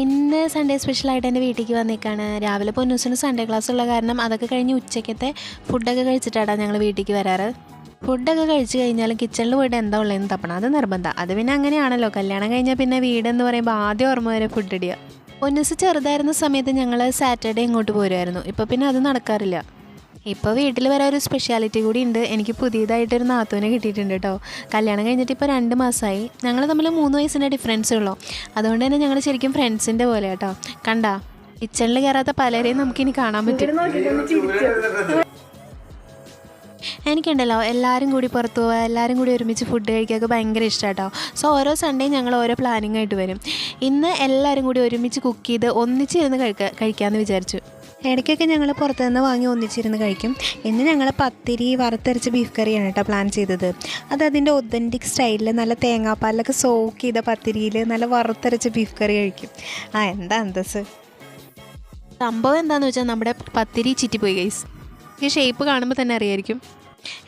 ഇന്ന് സൺഡേ സ്പെഷ്യലായിട്ട് എൻ്റെ വീട്ടിലേക്ക് വന്നേക്കാണ്. രാവിലെ പൊന്നൂസിന് സൺഡേ ക്ലാസ് ഉള്ള കാരണം അതൊക്കെ കഴിഞ്ഞ് ഉച്ചയ്ക്കത്തെ ഫുഡൊക്കെ കഴിച്ചിട്ടാണ് ഞങ്ങൾ വീട്ടിലേക്ക് വരാറ്. ഫുഡൊക്കെ കഴിച്ച് കഴിഞ്ഞാലും കിച്ചണിൽ പോയിട്ട് എന്താ ഉള്ളതെന്ന് തപ്പണം, അത് നിർബന്ധം. അത് പിന്നെ അങ്ങനെയാണല്ലോ, കല്യാണം കഴിഞ്ഞാൽ പിന്നെ വീടെന്ന് പറയുമ്പോൾ ആദ്യം ഓർമ്മ വരെ ഫുഡ് ഇടുക. പൊന്നൂസ് ചെറുതായിരുന്ന സമയത്ത് ഞങ്ങൾ സാറ്റർഡേ ഇങ്ങോട്ട് പോരുമായിരുന്നു. ഇപ്പോൾ പിന്നെ അത് നടക്കാറില്ല. ഇപ്പോൾ വീട്ടിൽ വരെ ഒരു സ്പെഷ്യാലിറ്റി കൂടി ഉണ്ട്. എനിക്ക് പുതിയതായിട്ടൊരു നാത്തൂനെ കിട്ടിയിട്ടുണ്ട് കേട്ടോ. കല്യാണം കഴിഞ്ഞിട്ട് ഇപ്പോൾ 2 മാസമായി. ഞങ്ങൾ തമ്മിൽ 3 വയസ്സിൻ്റെ ഡിഫറൻസേ ഉള്ളൂ. അതുകൊണ്ട് തന്നെ ഞങ്ങൾ ശരിക്കും ഫ്രണ്ട്സിൻ്റെ പോലെ കേട്ടോ. കണ്ടാ, കിച്ചണിൽ കയറാത്ത പലരെയും നമുക്കിനി കാണാൻ പറ്റും. എനിക്കുണ്ടല്ലോ എല്ലാവരും കൂടി പുറത്തു പോവുക, എല്ലാവരും കൂടി ഒരുമിച്ച് ഫുഡ് കഴിക്കുകയൊക്കെ ഭയങ്കര ഇഷ്ടമാണ് കേട്ടോ. സോ ഓരോ സൺഡേയും ഞങ്ങൾ ഓരോ പ്ലാനിങ് ആയിട്ട് വരും. ഇന്ന് എല്ലാവരും കൂടി ഒരുമിച്ച് കുക്ക് ചെയ്ത് ഒന്നിച്ചിരുന്ന് കഴിക്കാമെന്ന് വിചാരിച്ചു. ഇടയ്ക്കൊക്കെ ഞങ്ങൾ പുറത്തുനിന്ന് വാങ്ങി ഒന്നിച്ചിരുന്ന് കഴിക്കും. ഇന്ന് ഞങ്ങൾ പത്തിരി വറുത്തരച്ച ബീഫ് കറിയാണ് കേട്ടോ പ്ലാൻ ചെയ്തത്. അത് അതിൻ്റെ ഒതൻറ്റിക് സ്റ്റൈലിൽ നല്ല തേങ്ങാപ്പാലിലൊക്കെ സോക്ക് ചെയ്ത പത്തിരിയിൽ നല്ല വറുത്തരച്ച ബീഫ് കറി കഴിക്കും. എന്താ അന്തസ്. സംഭവം എന്താണെന്ന് വെച്ചാൽ നമ്മുടെ പത്തിരി ചിറ്റിപ്പോയി ഗൈസ്. ഈ ഷേപ്പ് കാണുമ്പോൾ തന്നെ അറിയായിരിക്കും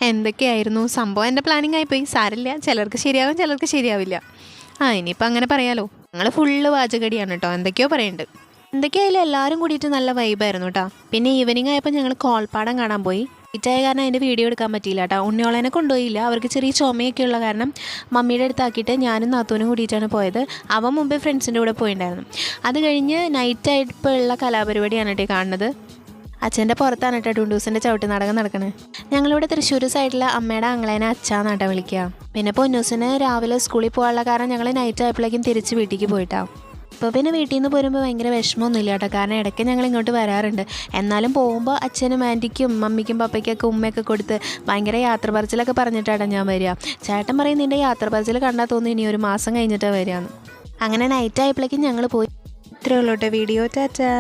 എന്തൊക്കെയായിരുന്നു സംഭവം. എൻ്റെ പ്ലാനിങ് ആയിപ്പോയി. സാരില്ല, ചിലർക്ക് ശരിയാവും, ചിലർക്ക് ശരിയാവില്ല. ഇനിയിപ്പോൾ അങ്ങനെ പറയാലോ. ഞങ്ങൾ ഫുള്ള് വാചകടിയാണ് കേട്ടോ, എന്തൊക്കെയോ പറയുന്നുണ്ട്. എന്തൊക്കെയായാലും എല്ലാവരും കൂടിയിട്ട് നല്ല വൈബായിരുന്നു കേട്ടോ. പിന്നെ ഈവനിങ് ആയപ്പോൾ ഞങ്ങൾ കോൾപ്പാടം കാണാൻ പോയി. ഇറ്റായ കാരണം അതിൻ്റെ വീഡിയോ എടുക്കാൻ പറ്റിയില്ല കേട്ടോ. ഉണ്ണിയോളനെ കൊണ്ടുപോയില്ല, അവർക്ക് ചെറിയ ചുമയൊക്കെ ഉള്ള കാരണം മമ്മിയുടെ അടുത്താക്കിയിട്ട് ഞാനും നാത്തൂനും കൂടിയിട്ടാണ് പോയത്. അവൻ മുമ്പേ ഫ്രണ്ട്സിൻ്റെ കൂടെ പോയിട്ടുണ്ടായിരുന്നു. അത് കഴിഞ്ഞ് നൈറ്റായിട്ട് ഉള്ള കലാപരിപാടിയാണ് കേട്ടോ കാണുന്നത്. അച്ഛൻ്റെ പുറത്താണ് കേട്ടോ ടൂണ്ടൂസിൻ്റെ ചവിട്ട് നാടകം നടക്കുന്നത്. ഞങ്ങളിവിടെ തൃശ്ശൂർ സൈഡിൽ അമ്മയുടെ ആങ്ങളേനെ അച്ഛാന്നാട്ടോ വിളിക്കുക. പിന്നെ പൊന്നൂസിന് രാവിലെ സ്കൂളിൽ പോകാനുള്ള കാരണം ഞങ്ങൾ നൈറ്റ് ആയപ്പോഴേക്കും തിരിച്ച് വീട്ടിലേക്ക് പോയിട്ടാണ്. ഇപ്പോൾ പിന്നെ വീട്ടിൽ നിന്ന് പോരുമ്പോൾ ഭയങ്കര വിഷമമൊന്നുമില്ല കേട്ടോ. കാരണം ഇടയ്ക്ക് ഞങ്ങൾ ഇങ്ങോട്ട് വരാറുണ്ട്. എന്നാലും പോകുമ്പോൾ അച്ഛനും ആൻറ്റിക്കും മമ്മിക്കും പപ്പയ്ക്കൊക്കെ ഉമ്മയൊക്കെ കൊടുത്ത് ഭയങ്കര യാത്ര പറച്ചിലൊക്കെ പറഞ്ഞിട്ടാണ് ഞാൻ വരിക. ചേട്ടൻ പറയും നിൻ്റെ യാത്ര പറച്ചിൽ കണ്ടാൽ തോന്നുന്നു ഇനി 1 മാസം കഴിഞ്ഞിട്ടാണ് വരികയെന്ന്. അങ്ങനെ നൈറ്റ് ആയപ്പോഴേക്കും ഞങ്ങൾ പോയി. ഇത്രയേ ഉള്ളൂ കേട്ടോ വീഡിയോ. ടാറ്റാ.